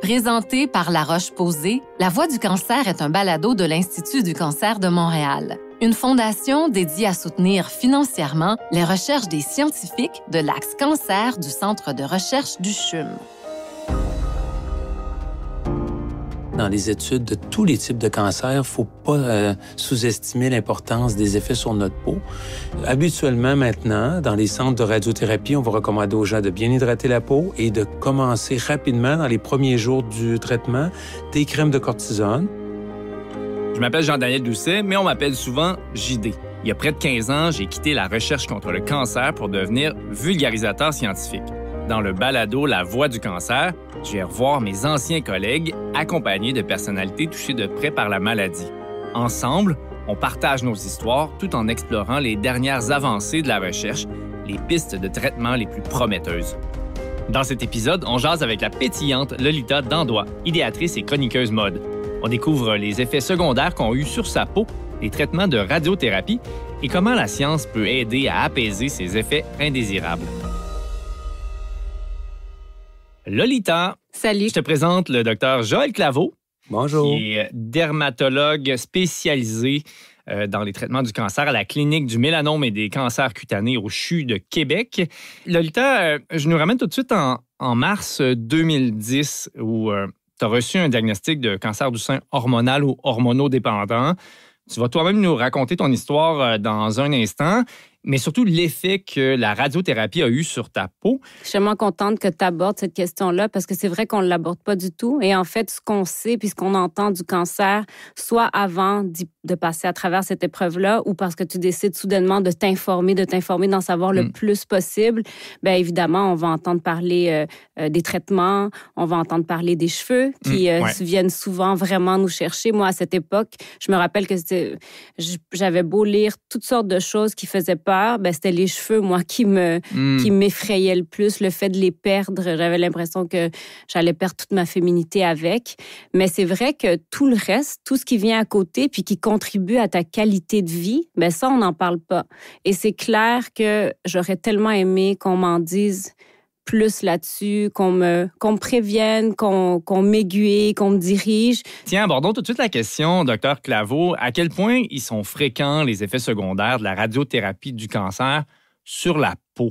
Présenté par La Roche-Posay, La Voix du cancer est un balado de l'Institut du cancer de Montréal, une fondation dédiée à soutenir financièrement les recherches des scientifiques de l'Axe cancer du Centre de recherche du CHUM. Dans les études de tous les types de cancers, il ne faut pas sous-estimer l'importance des effets sur notre peau. Habituellement, maintenant, dans les centres de radiothérapie, on va recommander aux gens de bien hydrater la peau et de commencer rapidement, dans les premiers jours du traitement, des crèmes de cortisone. Je m'appelle Jean-Daniel Doucet, mais on m'appelle souvent JD. Il y a près de 15 ans, j'ai quitté la recherche contre le cancer pour devenir vulgarisateur scientifique. Dans le balado La Voix du cancer, je vais revoir mes anciens collègues accompagnés de personnalités touchées de près par la maladie. Ensemble, on partage nos histoires tout en explorant les dernières avancées de la recherche, les pistes de traitement les plus prometteuses. Dans cet épisode, on jase avec la pétillante Lolita Dandois, idéatrice et chroniqueuse mode. On découvre les effets secondaires qu'ont eu sur sa peau les traitements de radiothérapie et comment la science peut aider à apaiser ces effets indésirables. Lolita. Salut. Je te présente le docteur Joël Claveau. Bonjour. Qui est dermatologue spécialisé dans les traitements du cancer à la clinique du mélanome et des cancers cutanés au CHU de Québec. Lolita, je nous ramène tout de suite en mars 2010 où tu as reçu un diagnostic de cancer du sein hormonal ou hormonodépendant. Tu vas toi-même nous raconter ton histoire dans un instant, mais surtout l'effet que la radiothérapie a eu sur ta peau. Je suis vraiment contente que tu abordes cette question-là parce que c'est vrai qu'on ne l'aborde pas du tout. Et en fait, ce qu'on sait puis ce qu'on entend du cancer, soit avant de passer à travers cette épreuve-là ou parce que tu décides soudainement de t'informer, d'en savoir le plus possible, bien évidemment, on va entendre parler des traitements, on va entendre parler des cheveux qui viennent souvent vraiment nous chercher. Moi, à cette époque, je me rappelle que j'avais beau lire toutes sortes de choses qui faisaient peur. Ben, c'était les cheveux, moi, qui m'effrayaient le plus. Le fait de les perdre, j'avais l'impression que j'allais perdre toute ma féminité avec. Mais c'est vrai que tout le reste, tout ce qui vient à côté puis qui contribue à ta qualité de vie, ben ça, on n'en parle pas. Et c'est clair que j'aurais tellement aimé qu'on m'en dise plus là-dessus, qu'on me prévienne, qu'on m'aiguille, qu'on me dirige. Tiens, abordons tout de suite la question, docteur Claveau. À quel point ils sont fréquents, les effets secondaires de la radiothérapie du cancer sur la peau?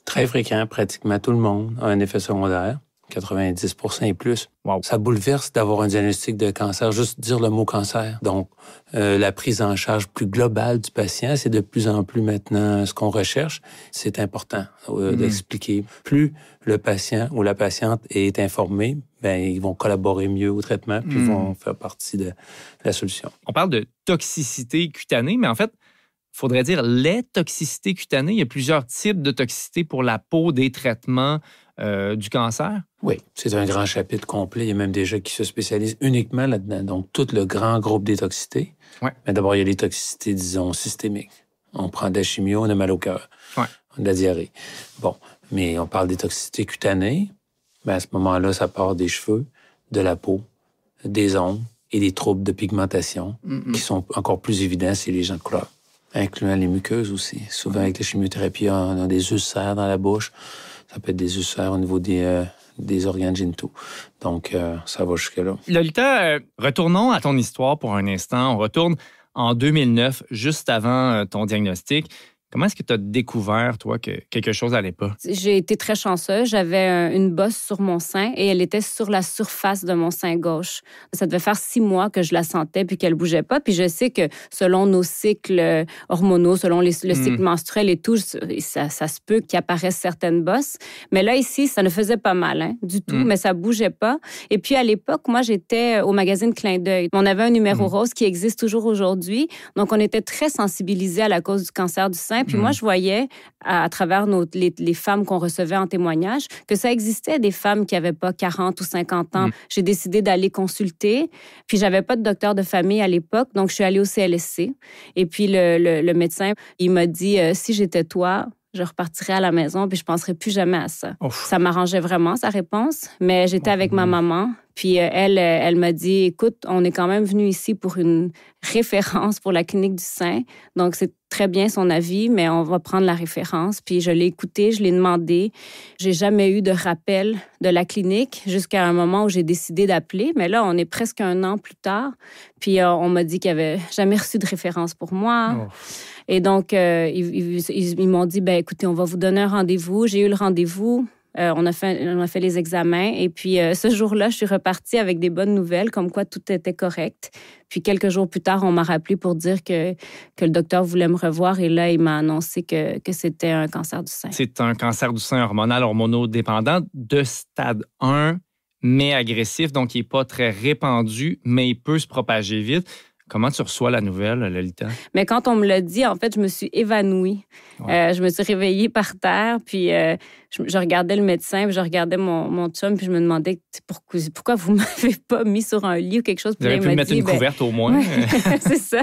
Très fréquent, pratiquement tout le monde a un effet secondaire, 90% et plus. Wow. Ça bouleverse d'avoir un diagnostic de cancer, juste dire le mot cancer. Donc, la prise en charge plus globale du patient, c'est de plus en plus maintenant ce qu'on recherche. C'est important d'expliquer. Plus le patient ou la patiente est informé, ben ils vont collaborer mieux au traitement puis vont faire partie de la solution. On parle de toxicité cutanée, mais en fait, il faudrait dire les toxicités cutanées. Il y a plusieurs types de toxicité pour la peau des traitements du cancer. Oui, c'est un grand chapitre complet. Il y a même des gens qui se spécialisent uniquement là-dedans. Donc, tout le grand groupe des toxicités. Ouais. Mais d'abord, il y a les toxicités, disons, systémiques. On prend de la chimio, on a mal au cœur. Ouais. On a de la diarrhée. Bon, mais on parle des toxicités cutanées. Ben, à ce moment-là, ça part des cheveux, de la peau, des ongles et des troubles de pigmentation qui sont encore plus évidents chez les gens de couleur, incluant les muqueuses aussi. Souvent, avec la chimiothérapie, on a des ulcères dans la bouche. Ça peut être des ulcères au niveau des organes génitaux. Donc, ça va jusque-là. Lolita, retournons à ton histoire pour un instant. On retourne en 2009, juste avant ton diagnostic. Comment est-ce que tu as découvert, toi, que quelque chose n'allait pas? J'ai été très chanceuse. J'avais une bosse sur mon sein et elle était sur la surface de mon sein gauche. Ça devait faire 6 mois que je la sentais puis qu'elle bougeait pas. Puis je sais que selon nos cycles hormonaux, selon le cycle menstruel et tout, ça se peut qu'il apparaisse certaines bosses. Mais là, ici, ça ne faisait pas mal du tout, mais ça bougeait pas. Et puis à l'époque, moi, j'étais au magazine Clin d'œil. On avait un numéro rose qui existe toujours aujourd'hui. Donc, on était très sensibilisés à la cause du cancer du sein. Puis moi, je voyais, à travers les femmes qu'on recevait en témoignage, que ça existait des femmes qui n'avaient pas 40 ou 50 ans. J'ai décidé d'aller consulter. Puis, j'avais pas de docteur de famille à l'époque, donc je suis allée au CLSC. Et puis, le médecin, il m'a dit, si j'étais toi, je repartirais à la maison puis je penserais plus jamais à ça. Ouf. Ça m'arrangeait vraiment, sa réponse, mais j'étais avec ma maman. Puis elle m'a dit, écoute, on est quand même venu ici pour une référence pour la clinique du sein. Donc, c'est très bien son avis, mais on va prendre la référence. Puis je l'ai écouté, je l'ai demandé. J'ai jamais eu de rappel de la clinique jusqu'à un moment où j'ai décidé d'appeler. Mais là, on est presque 1 an plus tard. Puis on m'a dit qu'il n'y avait jamais reçu de référence pour moi. Oh. Et donc, ils m'ont dit, ben écoutez, on va vous donner un rendez-vous. J'ai eu le rendez-vous. On a fait les examens. Et puis, ce jour-là, je suis repartie avec des bonnes nouvelles, comme quoi tout était correct. Puis, quelques jours plus tard, on m'a rappelé pour dire que le docteur voulait me revoir. Et là, il m'a annoncé que c'était un cancer du sein. C'est un cancer du sein hormonal, hormonodépendant de stade 1, mais agressif. Donc, il n'est pas très répandu, mais il peut se propager vite. Comment tu reçois la nouvelle, Lolita? Mais quand on me l'a dit, en fait, je me suis évanouie. Ouais. Je me suis réveillée par terre, puis je regardais le médecin, puis je regardais mon chum, puis je me demandais pourquoi vous ne m'avez pas mis sur un lit ou quelque chose. Vous avez pu me mettre une couverte au moins. Ouais, c'est ça.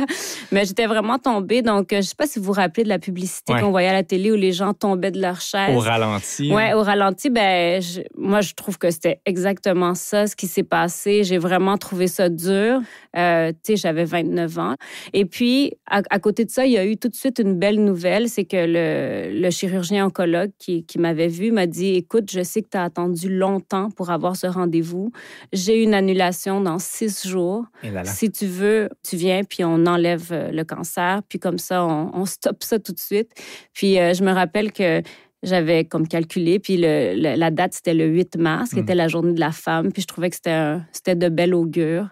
Mais j'étais vraiment tombée. Donc, je ne sais pas si vous vous rappelez de la publicité qu'on voyait à la télé où les gens tombaient de leur chaise. Au ralenti. Oui, au ralenti. Moi, je trouve que c'était exactement ça, ce qui s'est passé. J'ai vraiment trouvé ça dur. Tu sais, j'avais 29 ans. Et puis, à côté de ça, il y a eu tout de suite une belle nouvelle. C'est que le chirurgien oncologue qui m'avait vu m'a dit, écoute, je sais que tu as attendu longtemps pour avoir ce rendez-vous. J'ai une annulation dans 6 jours. Si tu veux, tu viens, puis on enlève le cancer. Puis comme ça, on stoppe ça tout de suite. Puis je me rappelle que j'avais comme calculé, puis la date, c'était le 8 mars, qui était la journée de la femme. Puis je trouvais que c'était de bel augure.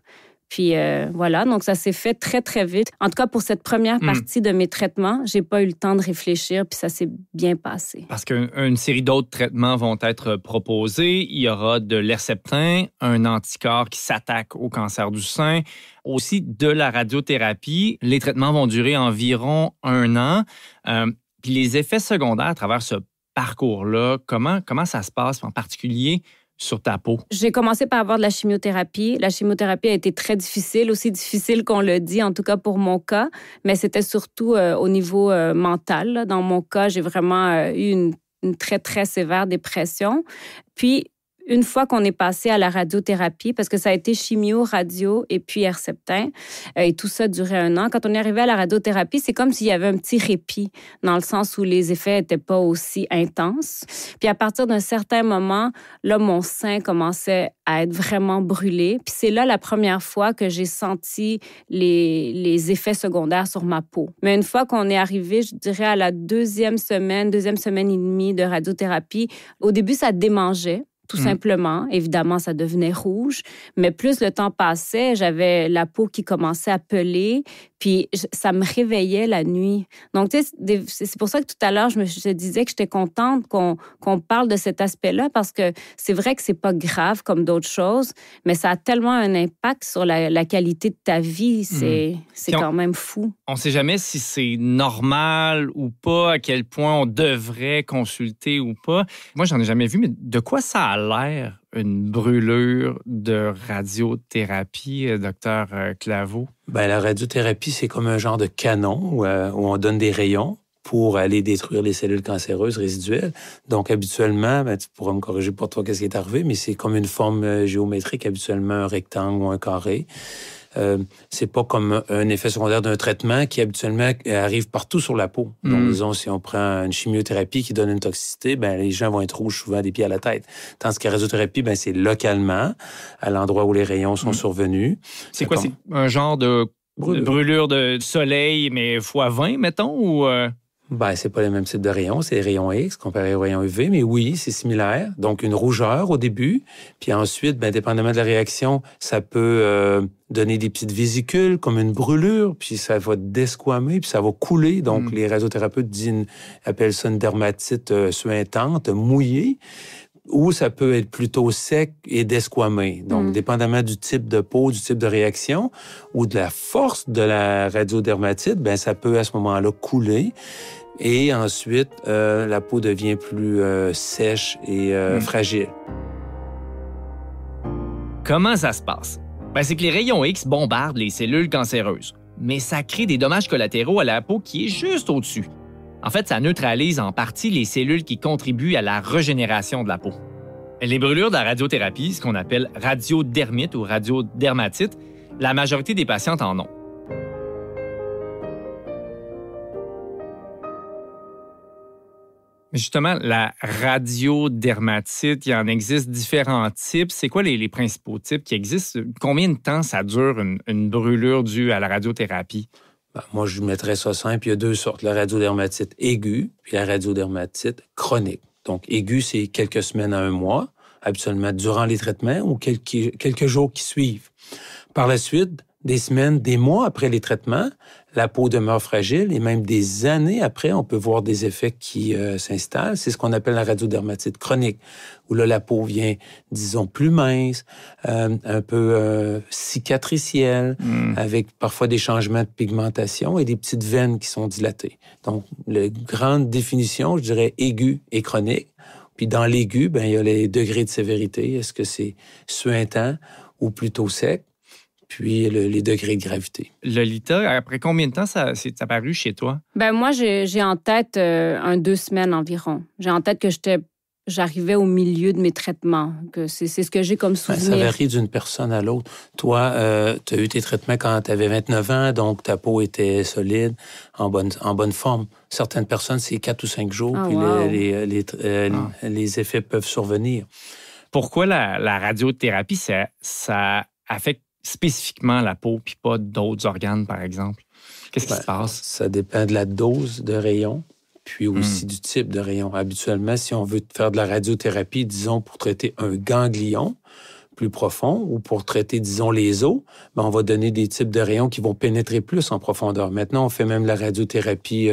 Puis voilà, donc ça s'est fait très, très vite. En tout cas, pour cette première partie de mes traitements, j'ai pas eu le temps de réfléchir, puis ça s'est bien passé. Parce qu'une série d'autres traitements vont être proposés. Il y aura de l'Herceptin, un anticorps qui s'attaque au cancer du sein, aussi de la radiothérapie. Les traitements vont durer environ 1 an. Puis les effets secondaires à travers ce parcours-là, comment ça se passe, en particulier sur ta peau? J'ai commencé par avoir de la chimiothérapie. La chimiothérapie a été très difficile, aussi difficile qu'on le dit, en tout cas pour mon cas, mais c'était surtout au niveau mental. Là. Dans mon cas, j'ai vraiment eu une très, très sévère dépression. Puis, une fois qu'on est passé à la radiothérapie, parce que ça a été chimio, radio et puis Herceptin, et tout ça durait 1 an. Quand on est arrivé à la radiothérapie, c'est comme s'il y avait un petit répit, dans le sens où les effets n'étaient pas aussi intenses. Puis à partir d'un certain moment, là, mon sein commençait à être vraiment brûlé. Puis c'est là la première fois que j'ai senti les effets secondaires sur ma peau. Mais une fois qu'on est arrivé, je dirais à la deuxième semaine et demie de radiothérapie, au début, ça démangeait. Tout simplement. Évidemment, ça devenait rouge. Mais plus le temps passait, j'avais la peau qui commençait à peler. Puis ça me réveillait la nuit. Donc, tu sais, c'est pour ça que tout à l'heure, je disais que j'étais contente qu'on parle de cet aspect-là parce que c'est vrai que c'est pas grave comme d'autres choses, mais ça a tellement un impact sur la qualité de ta vie. C'est quand même fou. On sait jamais si c'est normal ou pas, à quel point on devrait consulter ou pas. Moi, j'en ai jamais vu, mais de quoi ça a l'air, une brûlure de radiothérapie, docteur Claveau? Bien, la radiothérapie, c'est comme un genre de canon où on donne des rayons pour aller détruire les cellules cancéreuses résiduelles. Donc, habituellement, tu pourras me corriger pour toi qu'est-ce qui est arrivé, mais c'est comme une forme géométrique, habituellement un rectangle ou un carré. C'est pas comme un effet secondaire d'un traitement qui habituellement arrive partout sur la peau. Donc, disons, si on prend une chimiothérapie qui donne une toxicité, ben les gens vont être rouges souvent des pieds à la tête. Tandis que la radiothérapie, ben c'est localement, à l'endroit où les rayons sont survenus. C'est quoi? C'est un genre de brûlure de soleil, mais x20, mettons, ou... Ben, c'est pas le même type de rayon, c'est les rayons X comparé aux rayons UV, mais oui, c'est similaire. Donc, une rougeur au début, puis ensuite, ben, dépendamment de la réaction, ça peut donner des petites vésicules, comme une brûlure, puis ça va desquamer, puis ça va couler. Donc, les radiothérapeutes appellent ça une dermatite suintante, mouillée. Ou ça peut être plutôt sec et desquamé. Donc, dépendamment du type de peau, du type de réaction ou de la force de la radiodermatite, ben ça peut à ce moment-là couler. Et ensuite, la peau devient plus sèche et fragile. Comment ça se passe? Ben, c'est que les rayons X bombardent les cellules cancéreuses. Mais ça crée des dommages collatéraux à la peau qui est juste au-dessus. En fait, ça neutralise en partie les cellules qui contribuent à la régénération de la peau. Les brûlures de la radiothérapie, ce qu'on appelle radiodermite ou radiodermatite, la majorité des patientes en ont. Justement, la radiodermatite, il y en existe différents types. C'est quoi les principaux types qui existent? Combien de temps ça dure une brûlure due à la radiothérapie? Moi, je mettrais ça simple. Il y a 2 sortes, la radiodermatite aiguë puis la radiodermatite chronique. Donc, aiguë, c'est quelques semaines à 1 mois, habituellement durant les traitements ou quelques jours qui suivent. Par la suite, des semaines, des mois après les traitements, la peau demeure fragile et même des années après, on peut voir des effets qui s'installent. C'est ce qu'on appelle la radiodermatite chronique, où là, la peau vient, disons, plus mince, un peu cicatricielle, avec parfois des changements de pigmentation et des petites veines qui sont dilatées. Donc, la grande définition, je dirais aiguë et chronique. Puis dans l'aigu, il y a les degrés de sévérité. Est-ce que c'est suintant ou plutôt sec? Puis les degrés de gravité. Lolita, après combien de temps ça s'est apparu chez toi? Moi, j'ai en tête 2 semaines environ. J'ai en tête que j'arrivais au milieu de mes traitements, que c'est ce que j'ai comme souvenir. Ça varie d'une personne à l'autre. Toi, tu as eu tes traitements quand tu avais 29 ans, donc ta peau était solide, en bonne forme. Certaines personnes, c'est 4 ou 5 jours, puis wow. les effets peuvent survenir. Pourquoi la radiothérapie, ça affecte spécifiquement la peau, puis pas d'autres organes, par exemple? Qu'est-ce qui se passe? Ça dépend de la dose de rayon, puis aussi du type de rayon. Habituellement, si on veut faire de la radiothérapie, disons, pour traiter un ganglion plus profond ou pour traiter, disons, les os, on va donner des types de rayons qui vont pénétrer plus en profondeur. Maintenant, on fait même la radiothérapie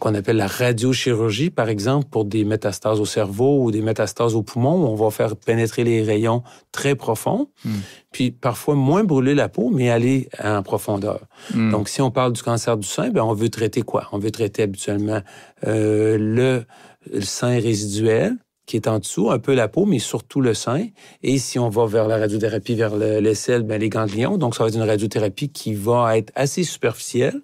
qu'on appelle la radiochirurgie, par exemple, pour des métastases au cerveau ou des métastases au poumon, où on va faire pénétrer les rayons très profonds, puis parfois moins brûler la peau, mais aller en profondeur. Donc, si on parle du cancer du sein, on veut traiter quoi? On veut traiter habituellement le sein résiduel, qui est en dessous, un peu la peau, mais surtout le sein. Et si on va vers la radiothérapie, vers l'aisselle, les ganglions, donc ça va être une radiothérapie qui va être assez superficielle.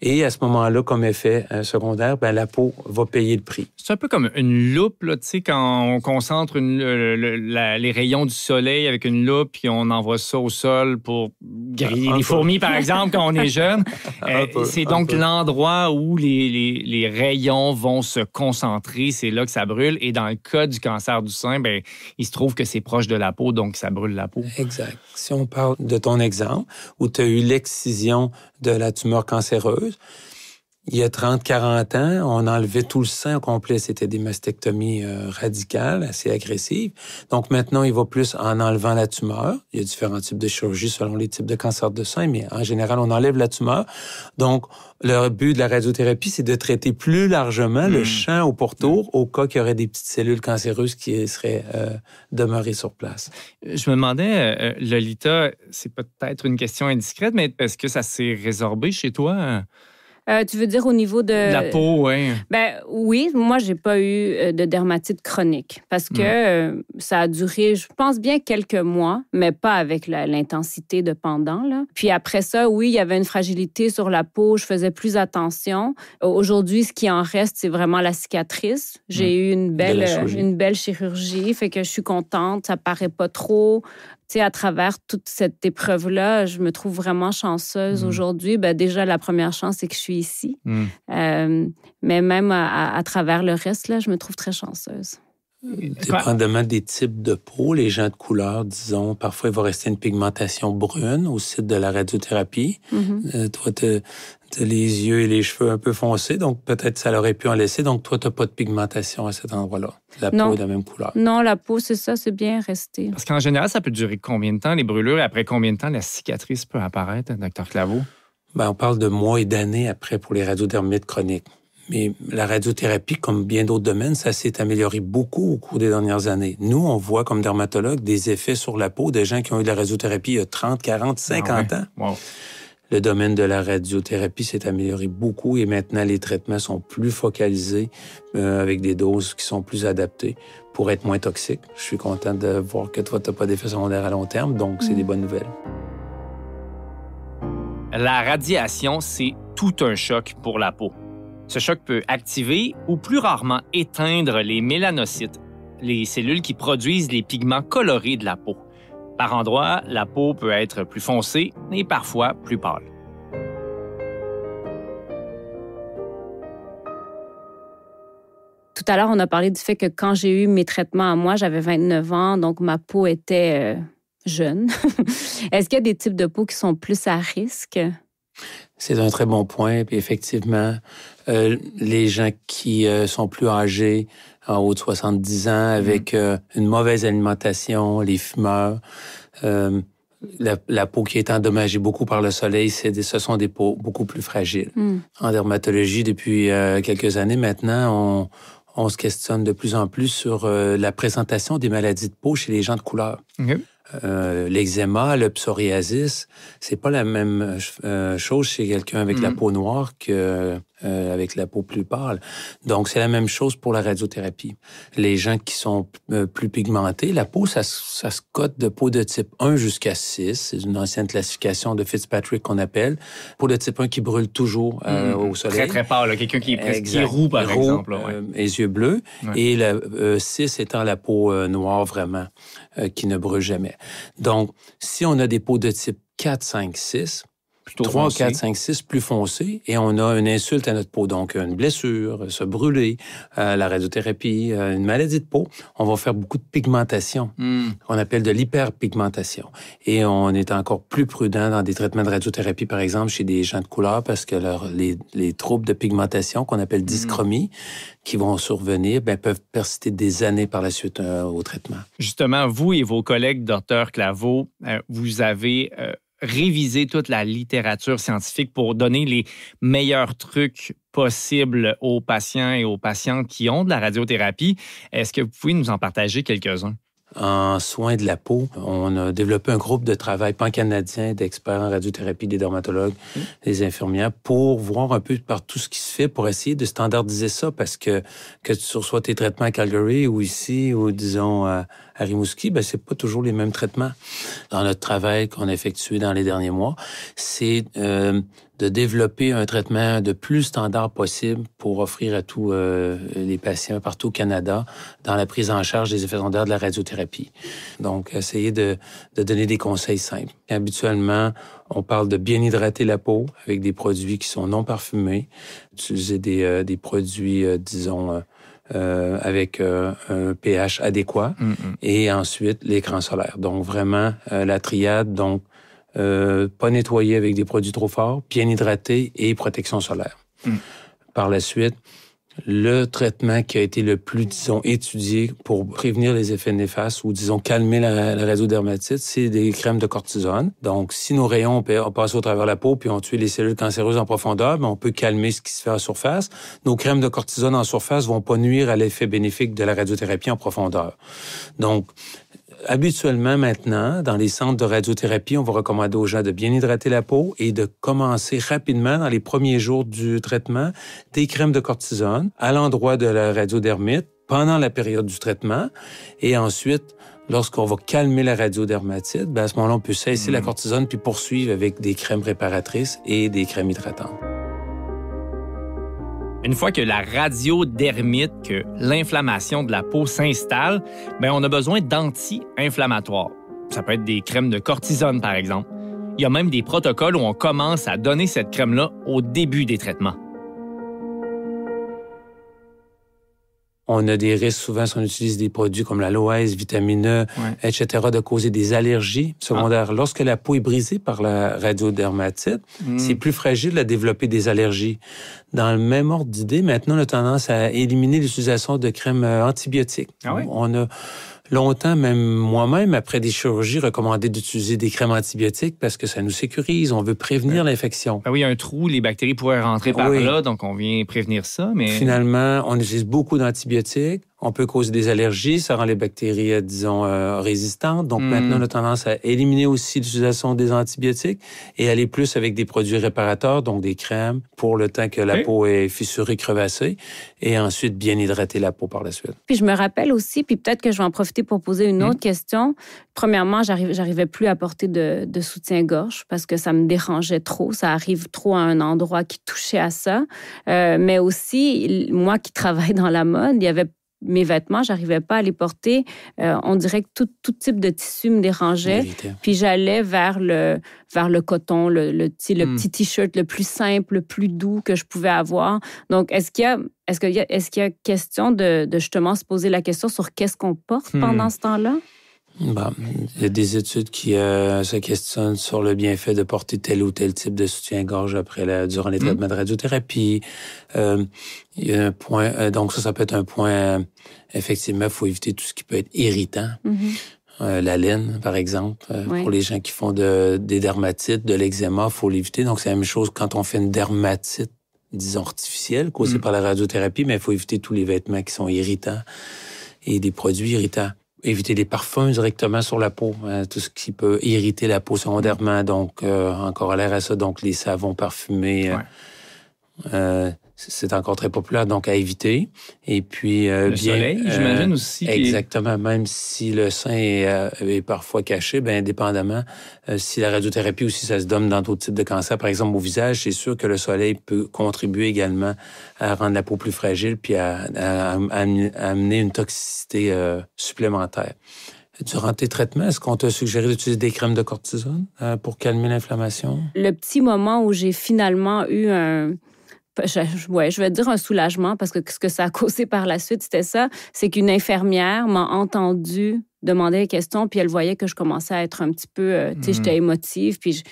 Et à ce moment-là, comme effet secondaire, la peau va payer le prix. C'est un peu comme une loupe, là, tu sais, quand on concentre les rayons du soleil avec une loupe, puis on envoie ça au sol pour griller les fourmis, par exemple, quand on est jeune. C'est donc l'endroit où les rayons vont se concentrer. C'est là que ça brûle. Et dans le cas du cancer du sein, il se trouve que c'est proche de la peau, donc ça brûle la peau. Exact. Si on parle de ton exemple, où tu as eu l'excision de la tumeur cancéreuse, il y a 30-40 ans, on enlevait tout le sein au complet. C'était des mastectomies radicales, assez agressives. Donc maintenant, il va plus en enlevant la tumeur. Il y a différents types de chirurgie selon les types de cancer de sein, mais en général, on enlève la tumeur. Donc, le but de la radiothérapie, c'est de traiter plus largement le champ au pourtour au cas qu'il y aurait des petites cellules cancéreuses qui seraient demeurées sur place. Je me demandais, Lolita, c'est peut-être une question indiscrète, mais est-ce que ça s'est résorbé chez toi? Tu veux dire au niveau de... La peau, oui. Oui, moi, j'ai pas eu de dermatite chronique parce que ça a duré, je pense bien quelques mois, mais pas avec l'intensité de pendant, là. Puis après ça, oui, il y avait une fragilité sur la peau, je faisais plus attention. Aujourd'hui, ce qui en reste, c'est vraiment la cicatrice. J'ai eu une belle chirurgie, fait que je suis contente, ça paraît pas trop. Tu sais, à travers toute cette épreuve-là, je me trouve vraiment chanceuse aujourd'hui. Déjà, la première chance, c'est que je suis ici. Mais même à travers le reste, là, je me trouve très chanceuse. Dépendamment des types de peau, les gens de couleur, disons, parfois, il va rester une pigmentation brune au site de la radiothérapie. Toi, t'as les yeux et les cheveux un peu foncés, donc peut-être ça l'aurait pu en laisser. Donc, toi, t'as pas de pigmentation à cet endroit-là. La peau est de la même couleur. Non, la peau, c'est ça, c'est bien resté. Parce qu'en général, ça peut durer combien de temps, les brûlures, et après combien de temps la cicatrice peut apparaître, Dr. Claveau? On parle de mois et d'années après pour les radiodermites chroniques. Mais la radiothérapie, comme bien d'autres domaines, ça s'est amélioré beaucoup au cours des dernières années. Nous, on voit comme dermatologue des effets sur la peau des gens qui ont eu de la radiothérapie il y a 30, 40, 50 ans. Wow. Le domaine de la radiothérapie s'est amélioré beaucoup et maintenant, les traitements sont plus focalisés avec des doses qui sont plus adaptées pour être moins toxiques. Je suis content de voir que toi, tu n'as pas d'effets secondaires à long terme, donc c'est des bonnes nouvelles. La radiation, c'est tout un choc pour la peau. Ce choc peut activer ou plus rarement éteindre les mélanocytes, les cellules qui produisent les pigments colorés de la peau. Par endroits, la peau peut être plus foncée et parfois plus pâle. Tout à l'heure, on a parlé du fait que quand j'ai eu mes traitements à moi, j'avais 29 ans, donc ma peau était jeune. Est-ce qu'il y a des types de peau qui sont plus à risque? C'est un très bon point. Puis effectivement, les gens qui sont plus âgés, en haut de 70 ans, avec une mauvaise alimentation, les fumeurs, la peau qui est endommagée beaucoup par le soleil, ce sont des peaux beaucoup plus fragiles. En dermatologie, depuis quelques années maintenant, on se questionne de plus en plus sur la présentation des maladies de peau chez les gens de couleur. L'eczéma, le psoriasis, c'est pas la même chose chez quelqu'un avec la peau noire que avec la peau plus pâle. Donc, c'est la même chose pour la radiothérapie. Les gens qui sont plus pigmentés, la peau, ça se cote de peau de type 1 jusqu'à 6. C'est une ancienne classification de Fitzpatrick qu'on appelle. Peau de type 1 qui brûle toujours au soleil. Très, très pâle. Quelqu'un qui est presque roux, par exemple. Les yeux bleus. Ouais. Et la 6 étant la peau noire vraiment, qui ne brûle jamais. Donc, si on a des peaux de type 4, 5, 6... 3, 4, 5, 6, plus foncé, et on a une insulte à notre peau, donc une blessure, se brûler, la radiothérapie, une maladie de peau, on va faire beaucoup de pigmentation, qu'on appelle de l'hyperpigmentation. Et on est encore plus prudent dans des traitements de radiothérapie, par exemple, chez des gens de couleur, parce que les troubles de pigmentation, qu'on appelle dyschromie, qui vont survenir, peuvent persister des années par la suite au traitement. Justement, vous et vos collègues, Dr. Claveau, vous avez réviser toute la littérature scientifique pour donner les meilleurs trucs possibles aux patients et aux patientes qui ont de la radiothérapie. Est-ce que vous pouvez nous en partager quelques-uns? En soins de la peau, on a développé un groupe de travail pan-canadien d'experts en radiothérapie, des dermatologues, des infirmières, pour voir un peu par tout ce qui se fait pour essayer de standardiser ça, parce que tu reçois tes traitements à Calgary ou ici, ou disons à Rimouski, c'est pas toujours les mêmes traitements. Dans notre travail qu'on a effectué dans les derniers mois, c'est de développer un traitement de plus standard possible pour offrir à tous les patients partout au Canada dans la prise en charge des effets secondaires de la radiothérapie. Donc, essayer de donner des conseils simples. Habituellement, on parle de bien hydrater la peau avec des produits qui sont non parfumés, utiliser des produits, disons, avec un pH adéquat, et ensuite l'écran solaire. Donc, vraiment, la triade, donc, pas nettoyer avec des produits trop forts, bien hydraté et protection solaire. Par la suite, le traitement qui a été le plus, disons, étudié pour prévenir les effets néfastes ou, disons, calmer la radiodermatite, c'est des crèmes de cortisone. Donc, si nos rayons ont passé au travers la peau puis ont tué les cellules cancéreuses en profondeur, on peut calmer ce qui se fait en surface. Nos crèmes de cortisone en surface vont pas nuire à l'effet bénéfique de la radiothérapie en profondeur. Donc, habituellement, maintenant, dans les centres de radiothérapie, on va recommander aux gens de bien hydrater la peau et de commencer rapidement, dans les premiers jours du traitement, des crèmes de cortisone à l'endroit de la radiodermite pendant la période du traitement. Et ensuite, lorsqu'on va calmer la radiodermatite, à ce moment-là, on peut cesser la cortisone puis poursuivre avec des crèmes réparatrices et des crèmes hydratantes. Une fois que la radiodermite, que l'inflammation de la peau s'installe, on a besoin d'anti-inflammatoires. Ça peut être des crèmes de cortisone, par exemple. Il y a même des protocoles où on commence à donner cette crème-là au début des traitements. On a des risques souvent si on utilise des produits comme l'aloès, vitamine E, etc., de causer des allergies secondaires. Lorsque la peau est brisée par la radiodermatite, c'est plus fragile à développer des allergies. Dans le même ordre d'idée, maintenant, on a tendance à éliminer l'utilisation de crèmes antibiotiques. On a longtemps, même moi-même, après des chirurgies, recommandé d'utiliser des crèmes antibiotiques parce que ça nous sécurise. On veut prévenir l'infection. Il y a un trou, les bactéries pourraient rentrer par là, donc on vient prévenir ça. Mais finalement, on utilise beaucoup d'antibiotiques. On peut causer des allergies, ça rend les bactéries, disons, résistantes. Donc maintenant, on a tendance à éliminer aussi l'utilisation des antibiotiques et aller plus avec des produits réparateurs, donc des crèmes, pour le temps que la peau est fissurée, crevassée, et ensuite bien hydrater la peau par la suite. Puis je me rappelle aussi, puis peut-être que je vais en profiter pour poser une autre question. Premièrement, j'arrivais plus à porter de soutien-gorge parce que ça me dérangeait trop. Ça arrive trop à un endroit qui touchait à ça. Mais aussi, moi qui travaille dans la mode, il y avait mes vêtements, j'arrivais pas à les porter. On dirait que tout type de tissu me dérangeait. Puis j'allais vers le coton, le petit t-shirt le plus simple, le plus doux que je pouvais avoir. Donc, est-ce qu'il y a question de justement se poser la question sur qu'est-ce qu'on porte pendant ce temps-là? Bon, il y a des études qui se questionnent sur le bienfait de porter tel ou tel type de soutien-gorge durant les traitements de radiothérapie. Il y a un point, donc ça peut être un point, effectivement, il faut éviter tout ce qui peut être irritant. La laine, par exemple, pour les gens qui font des dermatites, de l'eczéma, il faut l'éviter. Donc, c'est la même chose quand on fait une dermatite, disons, artificielle, causée par la radiothérapie, mais il faut éviter tous les vêtements qui sont irritants et des produits irritants. Éviter les parfums directement sur la peau, tout ce qui peut irriter la peau secondairement. Donc, en corollaire à ça, donc les savons parfumés, c'est encore très populaire, donc à éviter. Et puis le soleil, j'imagine aussi. Exactement, même si le sein est parfois caché, bien indépendamment, si la radiothérapie aussi ça se donne dans d'autres types de cancers, par exemple au visage, c'est sûr que le soleil peut contribuer également à rendre la peau plus fragile puis à amener une toxicité supplémentaire. Durant tes traitements, est-ce qu'on t'a suggéré d'utiliser des crèmes de cortisone pour calmer l'inflammation? Le petit moment où j'ai finalement eu je vais dire un soulagement, parce que ce que ça a causé par la suite, c'était ça, c'est qu'une infirmière m'a entendu demander des questions, puis elle voyait que je commençais à être un petit peu, j'étais émotive, puis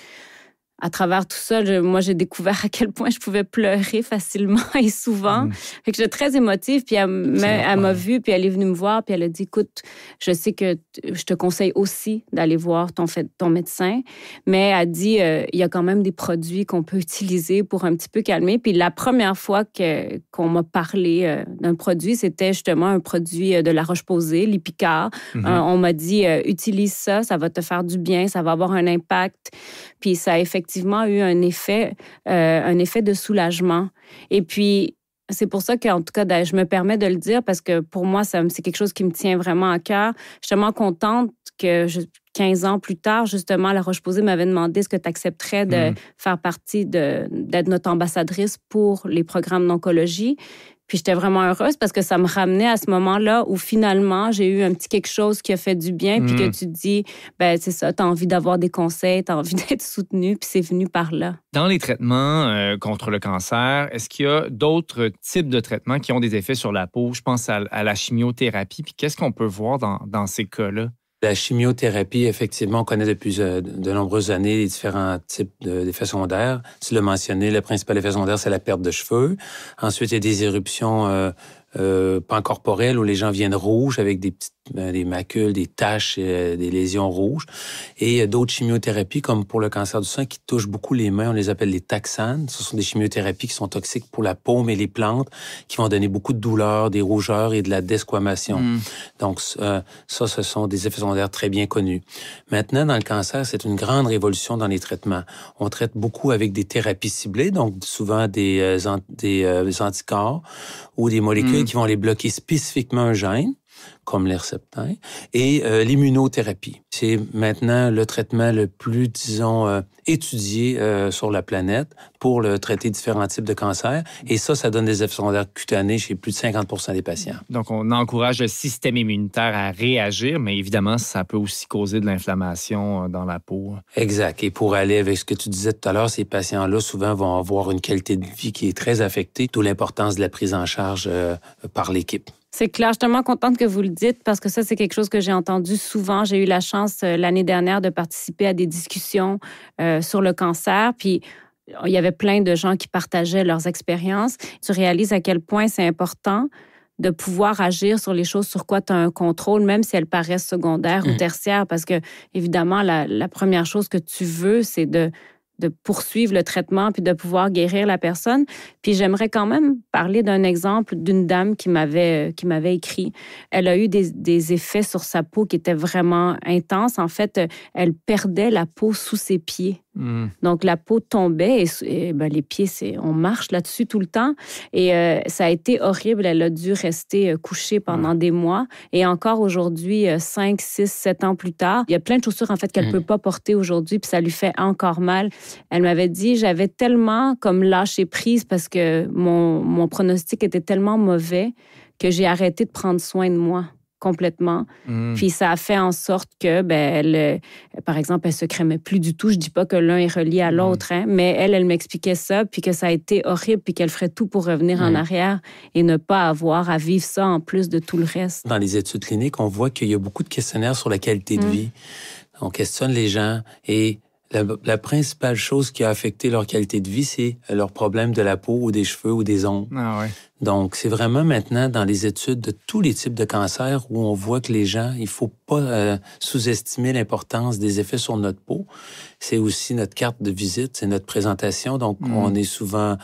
à travers tout ça, moi, j'ai découvert à quel point je pouvais pleurer facilement et souvent. Fait que j'étais très émotive, puis elle m'a vue, puis elle est venue me voir, puis elle a dit, écoute, je sais que je te conseille aussi d'aller voir ton médecin, mais elle a dit, il y a quand même des produits qu'on peut utiliser pour un petit peu calmer. Puis la première fois qu'on m'a parlé d'un produit, c'était justement un produit de La Roche-Posay, l'Ipicard. On m'a dit, utilise ça va te faire du bien, ça va avoir un impact. Puis ça a effectivement eu un effet de soulagement. Et puis, c'est pour ça qu'en tout cas, je me permets de le dire parce que pour moi, c'est quelque chose qui me tient vraiment à cœur. Je suis tellement contente que 15 ans plus tard, justement, La Roche-Posay m'avait demandé est-ce que tu accepterais de faire partie d'être notre ambassadrice pour les programmes d'oncologie. Puis j'étais vraiment heureuse parce que ça me ramenait à ce moment-là où finalement, j'ai eu un petit quelque chose qui a fait du bien, puis que tu te dis, ben c'est ça, t'as envie d'avoir des conseils, t'as envie d'être soutenu, puis c'est venu par là. Dans les traitements contre le cancer, est-ce qu'il y a d'autres types de traitements qui ont des effets sur la peau? Je pense à la chimiothérapie, puis qu'est-ce qu'on peut voir dans ces cas-là? La chimiothérapie, effectivement, on connaît depuis de nombreuses années les différents types d'effets secondaires. Tu l'as mentionné, le principal effet secondaire, c'est la perte de cheveux. Ensuite, il y a des éruptions pancorporelles où les gens viennent rouges avec des macules, des taches, des lésions rouges. Et il y a d'autres chimiothérapies, comme pour le cancer du sein, qui touchent beaucoup les mains. On les appelle les taxanes. Ce sont des chimiothérapies qui sont toxiques pour la paume et les plantes, qui vont donner beaucoup de douleurs, des rougeurs et de la desquamation. Donc, ça, ce sont des effets secondaires très bien connus. Maintenant, dans le cancer, c'est une grande révolution dans les traitements. On traite beaucoup avec des thérapies ciblées, donc souvent des anticorps ou des molécules qui vont aller bloquer spécifiquement un gène, comme l'Herceptin, et l'immunothérapie. C'est maintenant le traitement le plus, disons, étudié sur la planète pour traiter différents types de cancers. Et ça donne des effets secondaires cutanés chez plus de 50% des patients. Donc, on encourage le système immunitaire à réagir, mais évidemment, ça peut aussi causer de l'inflammation dans la peau. Exact. Et pour aller avec ce que tu disais tout à l'heure, ces patients-là, souvent, vont avoir une qualité de vie qui est très affectée, d'où l'importance de la prise en charge par l'équipe. C'est clair. Je suis tellement contente que vous le dites parce que ça, c'est quelque chose que j'ai entendu souvent. J'ai eu la chance l'année dernière de participer à des discussions sur le cancer. Puis, il y avait plein de gens qui partageaient leurs expériences. Tu réalises à quel point c'est important de pouvoir agir sur les choses sur quoi tu as un contrôle, même si elles paraissent secondaires ou tertiaires. Parce que, évidemment, la première chose que tu veux, c'est de poursuivre le traitement puis de pouvoir guérir la personne. Puis j'aimerais quand même parler d'un exemple d'une dame qui m'avait écrit. Elle a eu des effets sur sa peau qui étaient vraiment intenses. En fait, elle perdait la peau sous ses pieds. Donc, la peau tombait et les pieds, on marche là-dessus tout le temps. Et ça a été horrible. Elle a dû rester couchée pendant des mois. Et encore aujourd'hui, 5, 6, 7 ans plus tard, il y a plein de chaussures, en fait, qu'elle ne peut pas porter aujourd'hui, puis ça lui fait encore mal. Elle m'avait dit, j'avais tellement comme lâché prise parce que mon pronostic était tellement mauvais que j'ai arrêté de prendre soin de moi complètement. Puis ça a fait en sorte que, par exemple, elle se crémait plus du tout. Je dis pas que l'un est relié à l'autre, hein, mais elle m'expliquait ça, puis que ça a été horrible, puis qu'elle ferait tout pour revenir en arrière et ne pas avoir à vivre ça en plus de tout le reste. Dans les études cliniques, on voit qu'il y a beaucoup de questionnaires sur la qualité de vie. On questionne les gens et la principale chose qui a affecté leur qualité de vie, c'est leur problème de la peau ou des cheveux ou des ongles. Ah ouais. Donc, c'est vraiment maintenant dans les études de tous les types de cancers où on voit que les gens, il faut pas sous-estimer l'importance des effets sur notre peau. C'est aussi notre carte de visite, c'est notre présentation. Donc, on est souvent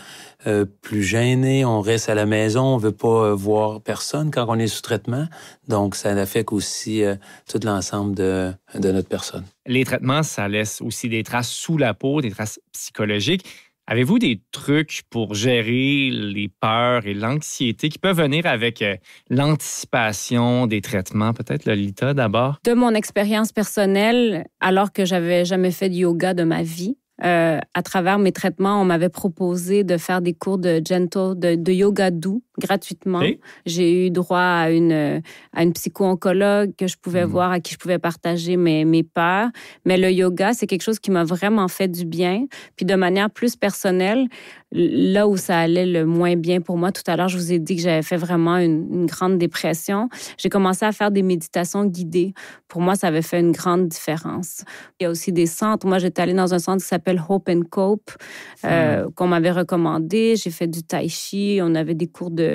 plus gêné, on reste à la maison, on veut pas voir personne quand on est sous traitement. Donc, ça affecte aussi tout l'ensemble de notre personne. Les traitements, ça laisse aussi des traces sous la peau, des traces psychologiques. Avez-vous des trucs pour gérer les peurs et l'anxiété qui peuvent venir avec l'anticipation des traitements? Peut-être, Lolita, d'abord? De mon expérience personnelle, alors que j'avais jamais fait de yoga de ma vie, à travers mes traitements, on m'avait proposé de faire des cours de gentle, de yoga doux gratuitement. Okay. J'ai eu droit à une psycho-oncologue que je pouvais voir, à qui je pouvais partager mes peurs. Mais le yoga, c'est quelque chose qui m'a vraiment fait du bien. Puis de manière plus personnelle, là où ça allait le moins bien pour moi, tout à l'heure, je vous ai dit que j'avais fait vraiment une grande dépression. J'ai commencé à faire des méditations guidées. Pour moi, ça avait fait une grande différence. Il y a aussi des centres. Moi, j'étais allée dans un centre qui s'appelle Hope & Cope, qu'on m'avait recommandé. J'ai fait du tai chi. On avait des cours de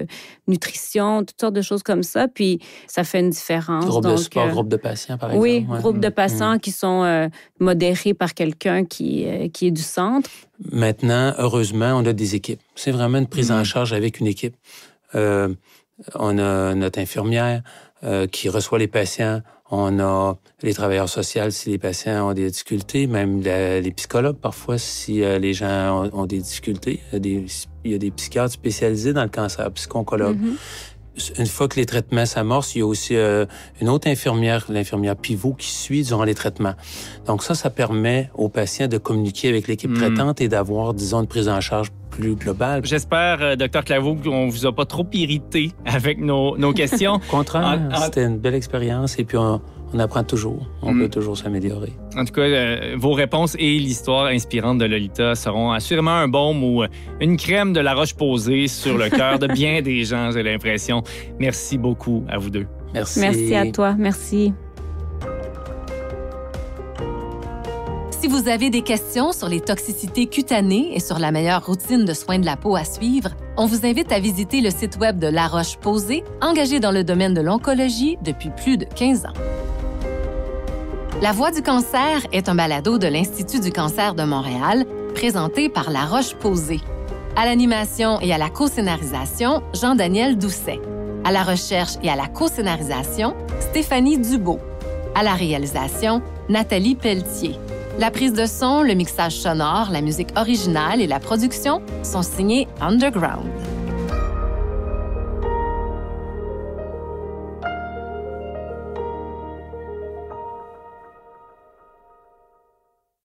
nutrition, toutes sortes de choses comme ça. Puis, ça fait une différence. Groupe de sport, groupe de patients, par exemple. Oui, groupe de patients qui sont modérés par quelqu'un qui est du centre. Maintenant, heureusement, on a des équipes. C'est vraiment une prise en charge avec une équipe. On a notre infirmière qui reçoit les patients. On a les travailleurs sociaux si les patients ont des difficultés, même les psychologues parfois si les gens ont des difficultés. Il y a des psychiatres spécialisés dans le cancer, psycho-oncologues. Une fois que les traitements s'amorcent, il y a aussi une autre infirmière, l'infirmière pivot, qui suit durant les traitements. Donc ça permet aux patients de communiquer avec l'équipe traitante et d'avoir, disons, une prise en charge plus globale. J'espère, Dr Claveau, qu'on vous a pas trop irrité avec nos questions. Au contraire, c'était une belle expérience et puis on apprend toujours. On peut toujours s'améliorer. En tout cas, vos réponses et l'histoire inspirante de Lolita seront assurément un baume ou une crème de la Roche-Posay sur le cœur de bien des gens, j'ai l'impression. Merci beaucoup à vous deux. Merci. Merci à toi. Merci. Si vous avez des questions sur les toxicités cutanées et sur la meilleure routine de soins de la peau à suivre, on vous invite à visiter le site web de La Roche-Posay, engagé dans le domaine de l'oncologie depuis plus de 15 ans. La Voix du cancer est un balado de l'Institut du cancer de Montréal, présenté par La Roche-Posay. À l'animation et à la co-scénarisation, Jean-Daniel Doucet. À la recherche et à la co-scénarisation, Stéphanie Dubeau. À la réalisation, Nathalie Pelletier. La prise de son, le mixage sonore, la musique originale et la production sont signés Underground.